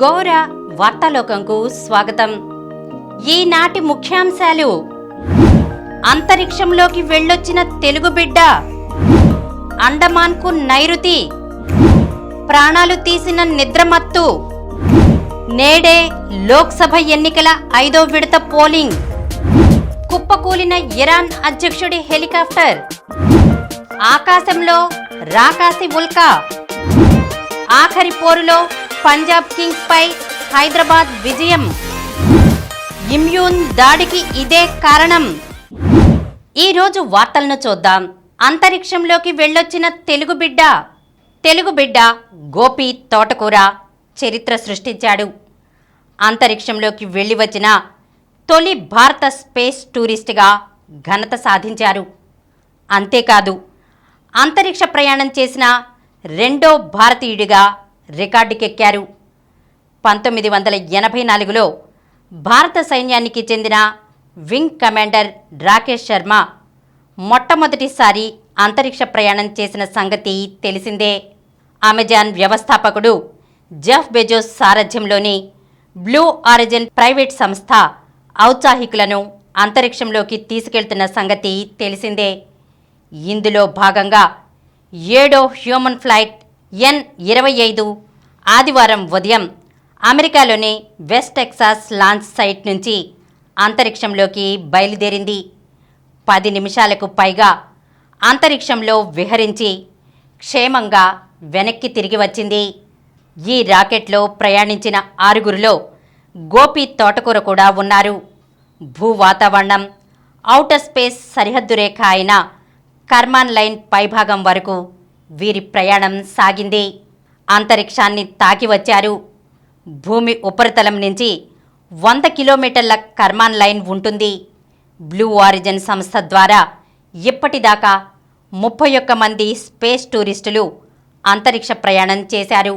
గోర వార్తాలోకంకు స్వాగతం. ఈనాటి ముఖ్యాంశాలు: అంతరిక్షంలోకి వెళ్ళొచ్చిన తెలుగు బిడ్డ, అండమాన్కు నైరుతి, ప్రాణాలు తీసిన నిద్రమత్తు, నేడే లోక్సభ ఎన్నికల 5వ విడత పోలింగ్, కుప్పకూలిన ఇరాన్ అధ్యక్షుడి హెలికాప్టర్, ఆకాశంలో రాకాసి ఉల్కా, ఆఖరి పోరులో పంజాబ్ కింగ్స్ పై హైదరాబాద్ విజయం, ఇమ్యూన్ దాడికి ఇదే కారణం. ఈరోజు వార్తలను చూద్దాం. అంతరిక్షంలోకి వెళ్ళొచ్చిన తెలుగు బిడ్డ గోపి తోటకూర చరిత్ర సృష్టించాడు. అంతరిక్షంలోకి వెళ్లి వచ్చిన తొలి భారత స్పేస్ టూరిస్టుగా ఘనత సాధించారు. అంతేకాదు, అంతరిక్ష ప్రయాణం చేసిన రెండో భారతీయుడిగా రికార్డుకెక్కారు. 1984లో భారత సైన్యానికి చెందిన వింగ్ కమాండర్ రాకేష్ శర్మ మొట్టమొదటిసారి అంతరిక్ష ప్రయాణం చేసిన సంగతి తెలిసిందే. అమెజాన్ వ్యవస్థాపకుడు జెఫ్ బెజోస్ సారథ్యంలోని బ్లూ ఆరిజిన్ ప్రైవేట్ సంస్థ ఔత్సాహికులను అంతరిక్షంలోకి తీసుకెళ్తున్న సంగతి తెలిసిందే. ఇందులో భాగంగా 7వ హ్యూమన్ ఫ్లైట్ N-25 ఆదివారం ఉదయం అమెరికాలోని వెస్ట్ టెక్సాస్ లాంచ్ సైట్ నుంచి అంతరిక్షంలోకి బయలుదేరింది. 10 నిమిషాలకు పైగా అంతరిక్షంలో విహరించి క్షేమంగా వెనక్కి తిరిగి వచ్చింది. ఈ రాకెట్లో ప్రయాణించిన 6గురిలో గోపి తోటకూర కూడా ఉన్నారు. భూ వాతావరణం, ఔటర్ స్పేస్ సరిహద్దు రేఖ అయిన కర్మాన్ లైన్ పైభాగం వరకు వీరి ప్రయాణం సాగింది. అంతరిక్షాన్ని తాకి వచ్చారు. భూమి ఉపరితలం నుంచి 100 కిలోమీటర్ల కర్మాన్ లైన్ ఉంటుంది. బ్లూ ఆరిజిన్ సంస్థ ద్వారా ఇప్పటిదాకా 31 మంది స్పేస్ టూరిస్టులు అంతరిక్ష ప్రయాణం చేశారు.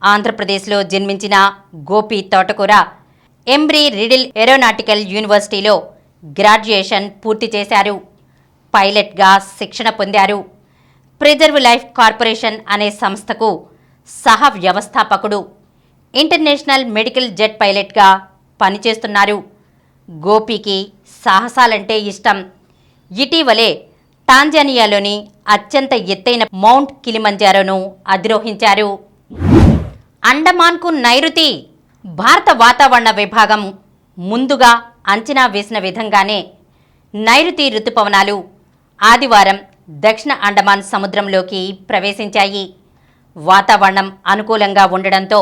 ఆంధ్రప్రదేశ్లో జన్మించిన గోపి తోటకూర ఎంబ్రీ రిడిల్ ఏరోనాటికల్ యూనివర్సిటీలో గ్రాడ్యుయేషన్ పూర్తి చేశారు. పైలట్గా శిక్షణ పొందారు. ప్రిజర్వ్ లైఫ్ కార్పొరేషన్ అనే సంస్థకు సహ వ్యవస్థాపకుడు, ఇంటర్నేషనల్ మెడికల్ జెట్ పైలట్గా పనిచేస్తున్నారు. గోపికి సాహసాలంటే ఇష్టం. ఇటీవలే టాంజానియాలోని అత్యంత ఎత్తైన మౌంట్ కిలిమంజారోను అధిరోహించారు. అండమాన్కు నైరుతి. భారత వాతావరణ విభాగం ముందుగా అంచనా వేసిన విధంగానే నైరుతి రుతుపవనాలు ఆదివారం దక్షిణ అండమాన్ సముద్రంలోకి ప్రవేశించాయి. వాతావరణం అనుకూలంగా ఉండడంతో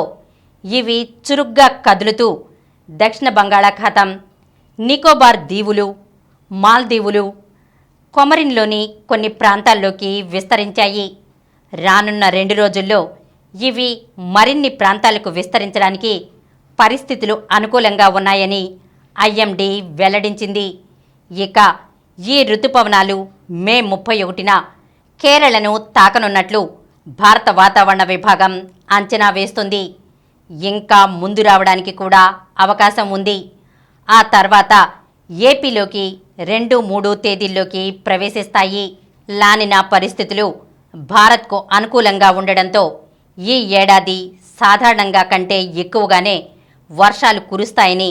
ఇవి చురుగ్గా కదులుతూ దక్షిణ బంగాళాఖాతం, నికోబార్ దీవులు, మాల్దీవులు, కొమరిన్లోని కొన్ని ప్రాంతాల్లోకి విస్తరించాయి. రానున్న 2 రోజుల్లో ఇవి మరిన్ని ప్రాంతాలకు విస్తరించడానికి పరిస్థితులు అనుకూలంగా ఉన్నాయని ఐఎండీ వెల్లడించింది. ఇక ఈ రుతుపవనాలు మే 31న కేరళను తాకనున్నట్లు భారత వాతావరణ విభాగం అంచనా వేస్తుంది. ఇంకా ముందు రావడానికి కూడా అవకాశం ఉంది. ఆ తర్వాత ఏపీలోకి 2-3 తేదీల్లోకి ప్రవేశిస్తాయి. లానినా పరిస్థితులు భారత్కు అనుకూలంగా ఉండడంతో ఈ ఏడాది సాధారణంగా కంటే ఎక్కువగానే వర్షాలు కురుస్తాయని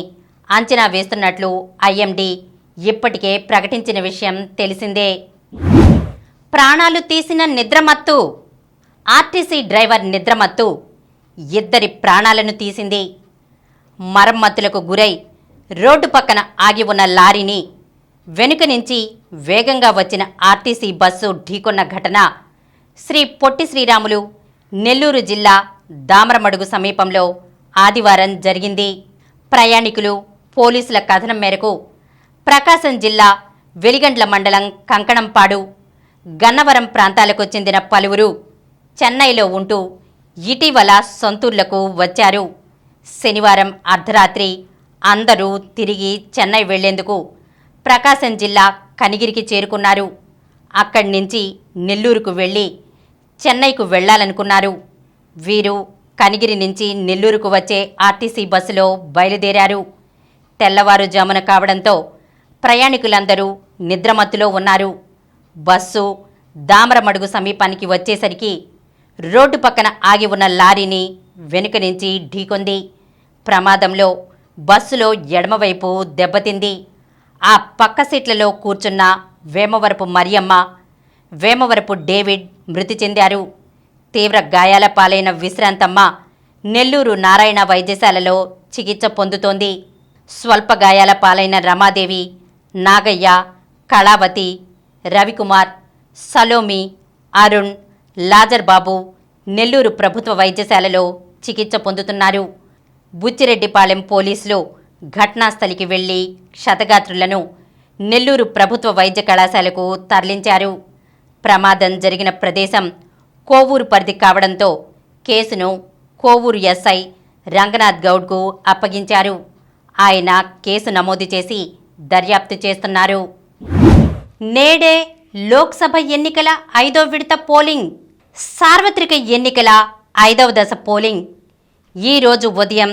అంచనా వేస్తున్నట్లు ఐఎండీ ఇప్పటికే ప్రకటించిన విషయం తెలిసిందే. ప్రాణాలు తీసిన నిద్రమత్తు. ఆర్టీసీ డ్రైవర్ నిద్రమత్తు 2 ప్రాణాలను తీసింది. మరమ్మతులకు గురై రోడ్డు పక్కన ఆగి ఉన్న లారీని వెనుక నుంచి వేగంగా వచ్చిన ఆర్టీసీ బస్సు ఢీకొన్న ఘటన శ్రీ పొట్టి శ్రీరాములు, నెల్లూరు జిల్లా దామరమడుగు సమీపంలో ఆదివారం జరిగింది. ప్రయాణికులు, పోలీసుల కథనం మేరకు ప్రకాశం జిల్లా వెలిగండ్ల మండలం కంకణంపాడు, గన్నవరం ప్రాంతాలకు చెందిన పలువురు చెన్నైలో ఉంటూ ఇటీవల సొంతూర్లకు వచ్చారు. శనివారం అర్ధరాత్రి అందరూ తిరిగి చెన్నై వెళ్లేందుకు ప్రకాశం జిల్లా కనిగిరికి చేరుకున్నారు. అక్కడి నుంచి నెల్లూరుకు వెళ్లి చెన్నైకు వెళ్లాలనుకున్నారు. వీరు కనిగిరి నుంచి నెల్లూరుకు వచ్చే ఆర్టీసీ బస్సులో బయలుదేరారు. తెల్లవారుజామున కావడంతో ప్రయాణికులందరూ నిద్రమత్తులో ఉన్నారు. బస్సు దామరమడుగు సమీపానికి వచ్చేసరికి రోడ్డు పక్కన ఆగి ఉన్న లారీని వెనుక నుంచి ఢీకొంది. ప్రమాదంలో బస్సులో ఎడమవైపు దెబ్బతింది. ఆ పక్క సీట్లలో కూర్చున్న వేమవరపు మరియమ్మ, వేమవరపు డేవిడ్ మృతి చెందారు. తీవ్ర గాయాల పాలైన విశ్రాంతమ్మ నెల్లూరు నారాయణ వైద్యశాలలో చికిత్స పొందుతోంది. స్వల్ప గాయాల పాలైన రమాదేవి, నాగయ్య, కళావతి, రవికుమార్, సలోమి, అరుణ్, లాజర్ బాబు నెల్లూరు ప్రభుత్వ వైద్యశాలలో చికిత్స పొందుతున్నారు. బుచ్చిరెడ్డిపాళెం పోలీసులు ఘటనాస్థలికి వెళ్లి క్షతగాత్రులను నెల్లూరు ప్రభుత్వ వైద్య కళాశాలకు తరలించారు. ప్రమాదం జరిగిన ప్రదేశం కోవూరు పరిధి కావడంతో కేసును కోవూరు ఎస్ఐ రంగనాథ్ గౌడ్కు అప్పగించారు. ఆయన కేసు నమోదు చేసి దర్యాప్తు చేస్తున్నారు. నేడే లోక్సభ ఎన్నికల 5వ విడత పోలింగ్. సార్వత్రిక ఎన్నికల 5వ దశ పోలింగ్ ఈరోజు ఉదయం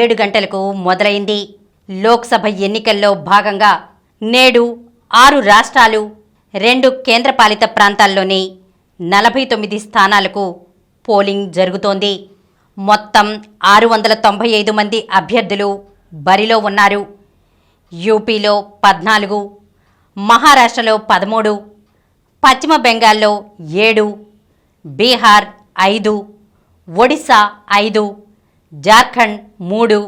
7 గంటలకు మొదలైంది. లోక్సభ ఎన్నికల్లో భాగంగా నేడు 6 రాష్ట్రాలు, 2 కేంద్రపాలిత ప్రాంతాల్లోని 49 స్థానాలకు పోలింగ్ జరుగుతోంది. మొత్తం 695 మంది అభ్యర్థులు బరిలో ఉన్నారు. యూపీలో 14, మహారాష్ట్రలో 13, పశ్చిమ బెంగాల్లో 7, బీహార్ 5, ఒడిశా 5, జార్ఖండ్ 3,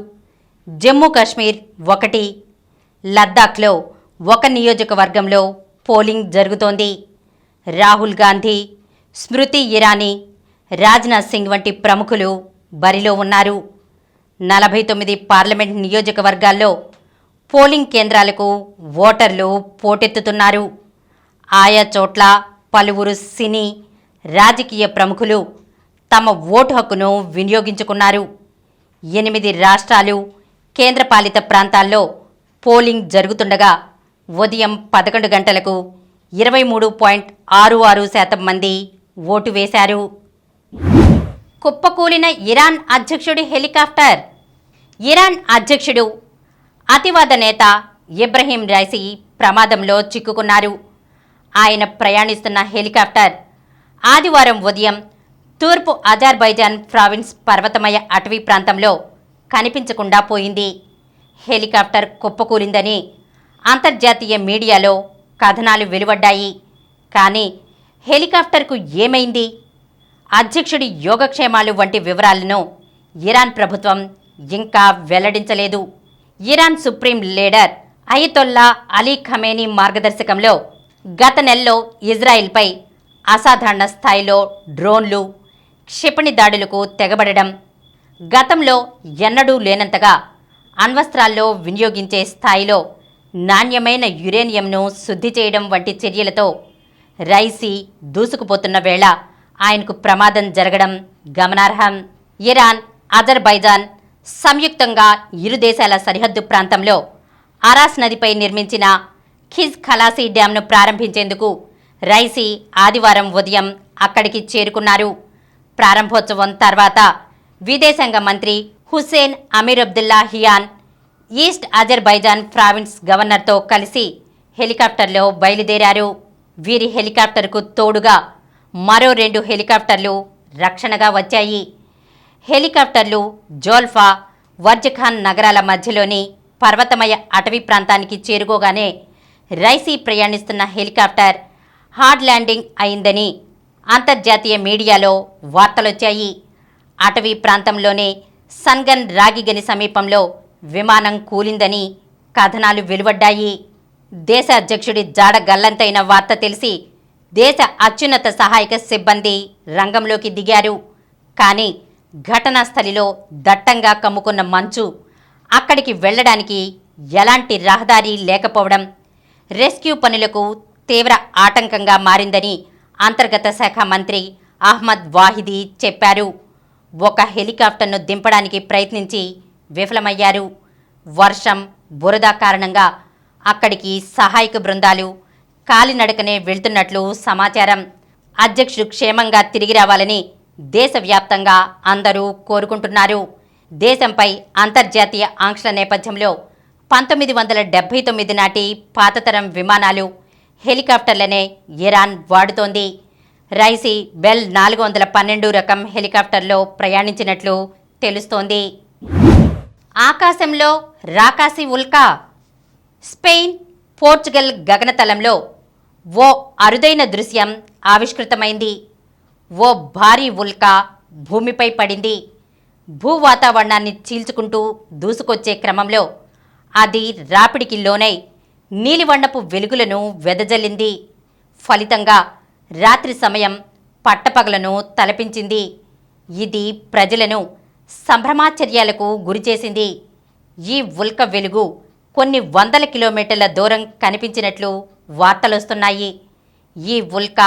జమ్మూ కాశ్మీర్ 1, లద్దాఖ్లో 1 నియోజకవర్గంలో పోలింగ్ జరుగుతోంది. రాహుల్ గాంధీ, స్మృతి ఇరానీ, రాజ్నాథ్ సింగ్ వంటి ప్రముఖులు బరిలో ఉన్నారు. 49 పార్లమెంట్ నియోజకవర్గాల్లో పోలింగ్ కేంద్రాలకు ఓటర్లు పోటెత్తుతున్నారు. ఆయా చోట్ల పలువురు సినీ, రాజకీయ ప్రముఖులు తమ ఓటు హక్కును వినియోగించుకున్నారు. 8 రాష్ట్రాలు, కేంద్రపాలిత ప్రాంతాల్లో పోలింగ్ జరుగుతుండగా ఉదయం 11 గంటలకు 23.66% మంది ఓటు వేశారు. కుప్పకూలిన ఇరాన్ అధ్యక్షుడి హెలికాప్టర్. ఇరాన్ అధ్యక్షుడు, అతివాద నేత ఇబ్రహీం రైసీ ప్రమాదంలో చిక్కుకున్నారు. ఆయన ప్రయాణిస్తున్న హెలికాప్టర్ ఆదివారం ఉదయం తూర్పు అజర్బైజాన్ ప్రావిన్స్ పర్వతమయ అటవీ ప్రాంతంలో కనిపించకుండా పోయింది. హెలికాప్టర్ కుప్పకూలిందని అంతర్జాతీయ మీడియాలో కథనాలు వెలువడ్డాయి. కానీ హెలికాప్టర్కు ఏమైంది, అధ్యక్షుడి యోగక్షేమాలు వంటి వివరాలను ఇరాన్ ప్రభుత్వం ఇంకా వెల్లడించలేదు. Iran supreme leader Ayatollah Ali Khamenei మార్గదర్శకంలో గత నెలలో ఇజ్రాయిల్పై అసాధారణ స్థాయిలో డ్రోన్లు, క్షిపణి దాడులకు తెగబడడం, గతంలో ఎన్నడూ లేనంతగా అణ్వస్త్రాల్లో వినియోగించే స్థాయిలో నాణ్యమైన యురేనియంను శుద్ధి చేయడం వంటి చర్యలతో రైసీ దూసుకుపోతున్న వేళ ఆయనకు ప్రమాదం జరగడం గమనార్హం. ఇరాన్, అజర్బైజాన్ సంయుక్తంగా ఇరు దేశాల సరిహద్దు ప్రాంతంలో అరాస్ నదిపై నిర్మించిన ఖిజ్ ఖలాసీ డ్యాంను ప్రారంభించేందుకు రైసీ ఆదివారం ఉదయం అక్కడికి చేరుకున్నారు. ప్రారంభోత్సవం తర్వాత విదేశాంగ మంత్రి Hussein Amir Abdollahian East Azerbaijan province గవర్నర్తో కలిసి హెలికాప్టర్లో బయలుదేరారు. వీరి హెలికాప్టర్కు తోడుగా మరో 2 హెలికాప్టర్లు రక్షణగా వచ్చాయి. హెలికాప్టర్లు జోల్ఫా, వర్జఖాన్ నగరాల మధ్యలోని పర్వతమయ అటవీ ప్రాంతానికి చేరుకోగానే రైసీ ప్రయాణిస్తున్న హెలికాప్టర్ హార్డ్ ల్యాండింగ్ అయిందని అంతర్జాతీయ మీడియాలో వార్తలొచ్చాయి. అటవీ ప్రాంతంలోనే సన్గన్ రాగిగని సమీపంలో విమానం కూలిందని కథనాలు వెలువడ్డాయి. దేశ అధ్యక్షుడి జాడ గల్లంతైన వార్త తెలిసి దేశ అత్యున్నత సహాయక సిబ్బంది రంగంలోకి దిగారు. కానీ ఘటనా స్థలిలో దట్టంగా కమ్ముకున్న మంచు, అక్కడికి వెళ్లడానికి ఎలాంటి రహదారి లేకపోవడం రెస్క్యూ పనులకు తీవ్ర ఆటంకంగా మారిందని అంతర్గత శాఖ మంత్రి అహ్మద్ వాహిదీ చెప్పారు. ఒక హెలికాప్టర్ను దింపడానికి ప్రయత్నించి విఫలమయ్యారు. వర్షం, బురద కారణంగా అక్కడికి సహాయక బృందాలు కాలినడకనే వెళ్తున్నట్లు సమాచారం. అధ్యక్షుడు క్షేమంగా తిరిగి రావాలని దేశవ్యాప్తంగా అందరూ కోరుకుంటున్నారు. దేశంపై అంతర్జాతీయ ఆంక్షల నేపథ్యంలో 1979 నాటి పాతతరం విమానాలు, హెలికాప్టర్లనే ఇరాన్ వాడుతోంది. రైసీ బెల్ 412 రకం హెలికాప్టర్లో ప్రయాణించినట్లు తెలుస్తోంది. ఆకాశంలో రాకాసి ఉల్కా. స్పెయిన్, పోర్చుగల్ గగనతలంలో ఓ అరుదైన దృశ్యం ఆవిష్కృతమైంది. ఓ భారీ ఉల్కా భూమిపై పడింది. భూ వాతావరణాన్ని చీల్చుకుంటూ దూసుకొచ్చే క్రమంలో అది రాపిడికి లోనై నీలివర్ణపు వెలుగులను వెదజల్లింది. ఫలితంగా రాత్రి సమయం పట్టపగలను తలపించింది. ఇది ప్రజలను సంభ్రమాశ్చర్యాలకు గురిచేసింది. ఈ ఉల్క వెలుగు కొన్ని వందల కిలోమీటర్ల దూరం కనిపించినట్లు వార్తలొస్తున్నాయి. ఈ ఉల్క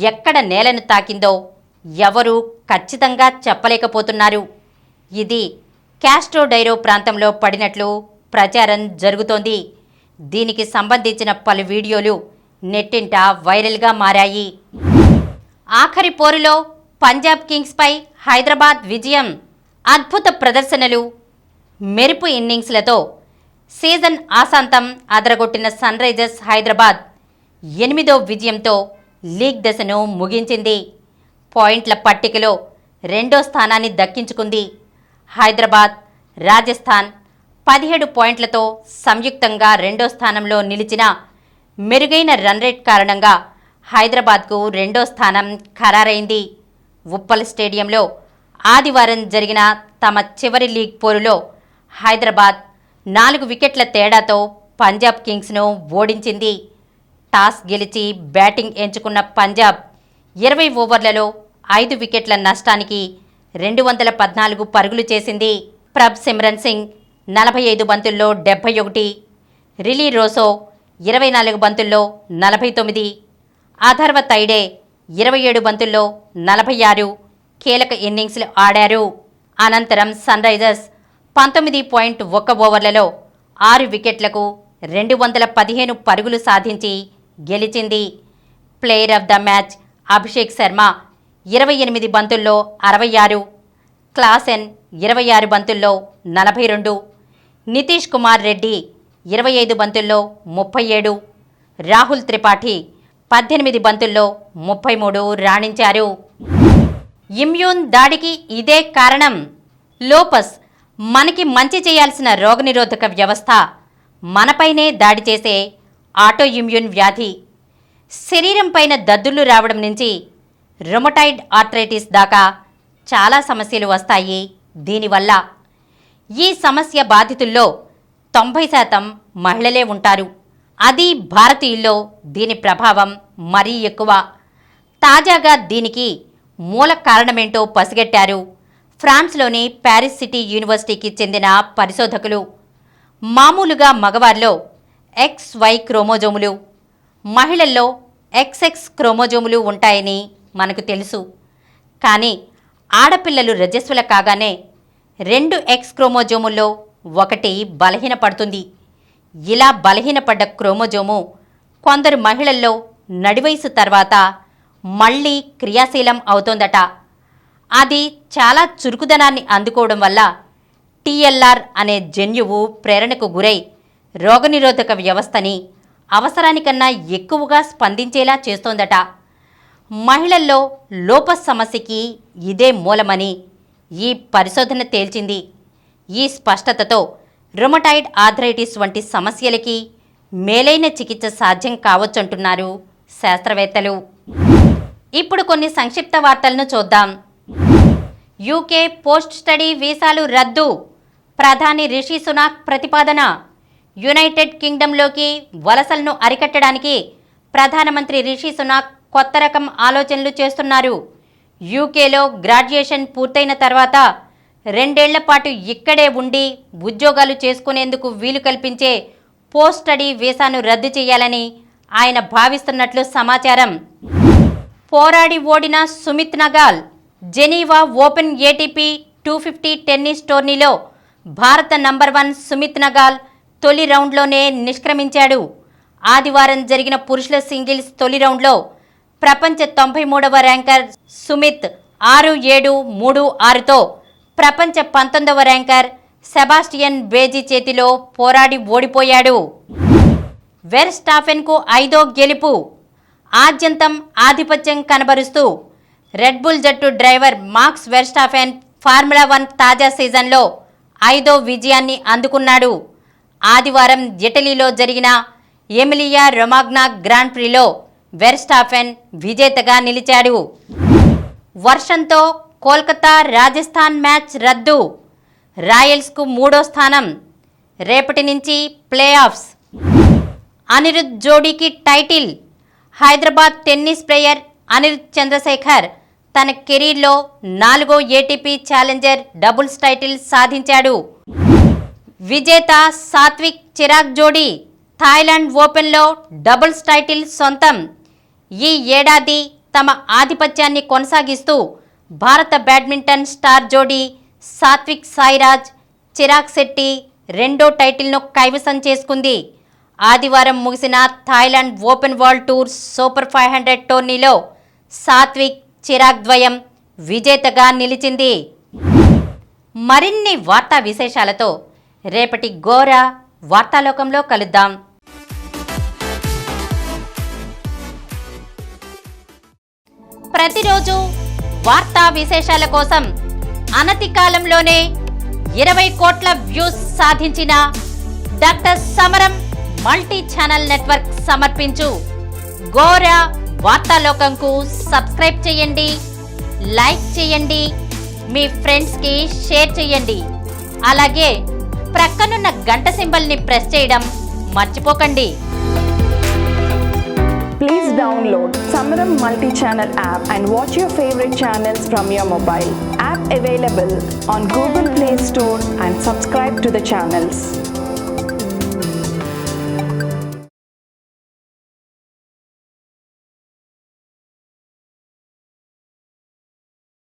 ఎక్కడ నేలను తాకిందో ఎవరూ ఖచ్చితంగా చెప్పలేకపోతున్నారు. ఇది క్యాస్ట్రోడైరో ప్రాంతంలో పడినట్లు ప్రచారం జరుగుతోంది. దీనికి సంబంధించిన పలు వీడియోలు నెట్టింట వైరల్గా మారాయి. ఆఖరి పోరులో పంజాబ్ కింగ్స్పై హైదరాబాద్ విజయం. అద్భుత ప్రదర్శనలు, మెరుపు ఇన్నింగ్స్లతో సీజన్ ఆసాంతం అదరగొట్టిన సన్ రైజర్స్ హైదరాబాద్ 8వ విజయంతో లీగ్ దశను ముగించింది. పాయింట్ల పట్టికలో 2వ స్థానాన్ని దక్కించుకుంది. హైదరాబాద్, రాజస్థాన్ 17 పాయింట్లతో సంయుక్తంగా 2వ స్థానంలో నిలిచిన మెరుగైన రన్ రేట్ కారణంగా హైదరాబాద్కు 2వ స్థానం ఖరారైంది. ఉప్పల్ స్టేడియంలో ఆదివారం జరిగిన తమ చివరి లీగ్ పోరులో హైదరాబాద్ 4 వికెట్ల తేడాతో పంజాబ్ కింగ్స్ను ఓడించింది. టాస్ గెలిచి బ్యాటింగ్ ఎంచుకున్న పంజాబ్ 20 ఓవర్లలో 5 వికెట్ల నష్టానికి 214 పరుగులు చేసింది. ప్రభ్ సిమ్రన్ సింగ్ 45 బంతుల్లో 71, రిలీ రోసో 24 బంతుల్లో 49, అథర్వ తైడే 27 బంతుల్లో 46 కీలక ఇన్నింగ్స్లు ఆడారు. అనంతరం సన్ రైజర్స్ 19.1 ఓవర్లలో 6 వికెట్లకు 215 పరుగులు సాధించి గెలిచింది. Player of the match Abhishek Sharma 28 బంతుల్లో 66, క్లాసెన్ 26 బంతుల్లో 42, నితీష్ కుమార్ రెడ్డి 25 బంతుల్లో 37, రాహుల్ త్రిపాఠి 18 బంతుల్లో 33 రాణించారు. ఇమ్యూన్ దాడికి ఇదే కారణం. లోపస్ మనకి మంచి చేయాల్సిన రోగనిరోధక వ్యవస్థ మనపైనే దాడి చేసే ఆటో ఇమ్యూన్ వ్యాధి. శరీరం పైన దద్దుర్లు రావడం నుంచి రుమటాయిడ్ ఆర్థరైటిస్ దాకా చాలా సమస్యలు వస్తాయి దీనివల్ల. ఈ సమస్య బాధితుల్లో 90% మహిళలే ఉంటారు. అది భారతీయుల్లో దీని ప్రభావం మరీ ఎక్కువ. తాజాగా దీనికి మూల కారణమేంటో పసిగట్టారు ఫ్రాన్స్లోని ప్యారిస్ సిటీ యూనివర్సిటీకి చెందిన పరిశోధకులు. మామూలుగా మగవారిలో XY క్రోమోజోములు, మహిళల్లో XX క్రోమోజోములు ఉంటాయని మనకు తెలుసు. కానీ ఆడపిల్లలు రజస్వల కాగానే 2 X క్రోమోజోముల్లో ఒకటి బలహీనపడుతుంది. ఇలా బలహీనపడ్డ క్రోమోజోము కొందరు మహిళల్లో నడివయసు తర్వాత మళ్ళీ క్రియాశీలం అవుతోందట. అది చాలా చురుకుదనాన్ని అందుకోవడం వల్ల TLR అనే జన్యువు ప్రేరణకు గురై రోగనిరోధక వ్యవస్థని అవసరానికన్నా ఎక్కువగా స్పందించేలా చేస్తోందట. మహిళల్లో లోపస్ సమస్యకి ఇదే మూలమని ఈ పరిశోధన తేల్చింది. ఈ స్పష్టతతో రుమటాయిడ్ ఆర్థరైటిస్ వంటి సమస్యలకి మేలైన చికిత్స సాధ్యం కావచ్చంటున్నారు శాస్త్రవేత్తలు. ఇప్పుడు కొన్ని సంక్షిప్త వార్తలను చూద్దాం. యూకే పోస్ట్ స్టడీ వీసాలు రద్దు. ప్రధాని రిషి సునాక్ ప్రతిపాదన. యునైటెడ్ కింగ్డమ్లోకి వలసలను అరికట్టడానికి ప్రధానమంత్రి రిషి సునాక్ కొత్త రకం ఆలోచనలు చేస్తున్నారు. యూకేలో గ్రాడ్యుయేషన్ పూర్తయిన తర్వాత 2 ఏళ్ల పాటు ఇక్కడే ఉండి ఉద్యోగాలు చేసుకునేందుకు వీలు కల్పించే పోస్ట్ స్టడీ వీసాను రద్దు చేయాలని ఆయన భావిస్తున్నట్లు సమాచారం. పోరాడి ఓడిన Sumit Nagal. Geneva Open ATP 250 tennis టోర్నీలో భారత నంబర్ 1 సుమిత్ నగాల్ తొలి రౌండ్లోనే నిష్క్రమించాడు. ఆదివారం జరిగిన పురుషుల సింగిల్స్ తొలి రౌండ్లో ప్రపంచ 93వ ర్యాంకర్ సుమిత్ 6-7, 3-6తో ప్రపంచ 19వ ర్యాంకర్ సెబాస్టియన్ బేజీ చేతిలో పోరాడి ఓడిపోయాడు. వెర్స్టాఫెన్కు 5వ గెలుపు. ఆద్యంతం ఆధిపత్యం కనబరుస్తూ రెడ్ బుల్ జట్టు డ్రైవర్ మాక్స్ వెర్స్టాఫెన్ ఫార్ములా 1 తాజా సీజన్లో 5వ విజయాన్ని అందుకున్నాడు. ఆదివారం ఇటలీలో జరిగిన ఎమిలియా రొమాగ్నా గ్రాండ్ ప్రీలో వెర్స్టాపెన్ విజేతగా నిలిచాడు. వర్షంతో కోల్కతా రాజస్థాన్ మ్యాచ్ రద్దు. రాయల్స్కు 3వ స్థానం. రేపటి నుంచి ప్లే ఆఫ్స్. అనిరుద్ జోడీకి title. Hyderabad tennis player Anirudh Chandrasekhar తన కెరీర్లో 4వ ఏటీపీ ఛాలెంజర్ డబుల్స్ టైటిల్ సాధించాడు. విజేత సాత్విక్ చిరాగ్ జోడీ థాయిలాండ్ ఓపెన్లో డబుల్స్ టైటిల్ సొంతం. ఈ ఏడాది తమ ఆధిపత్యాన్ని కొనసాగిస్తూ భారత బ్యాడ్మింటన్ స్టార్ జోడీ సాత్విక్ సాయిరాజ్ చిరాగ్ శెట్టి 2వ టైటిల్ను కైవసం చేసుకుంది. ఆదివారం ముగిసిన Thailand open world tour super 500 టోర్నీలో సాత్విక్ చిరాగ్ ద్వయం విజేతగా నిలిచింది. మరిన్ని వార్తా విశేషాలతో రేపటి గోరా వార్తాలోకంలో కలుద్దాం. ప్రతిరోజు వార్తా విశేషాల కోసం అనతి కాలంలోనే 20 కోట్ల వ్యూస్ సాధించిన డాక్టర్ సమరం మల్టీ ఛానల్ నెట్వర్క్ సమర్పించు గోరా వార్తాలోకంకు సబ్స్క్రైబ్ చేయండి, లైక్ చేయండి, మీ ఫ్రెండ్స్కి షేర్ చేయండి. అలాగే ప్రక్కనున్న గంట సింబల్ని ప్రెస్ చేయడం మర్చిపోకండి. Please download Samaram multi-channel app and watch your favorite channels from your mobile. App available on Google Play Store and subscribe to the channels.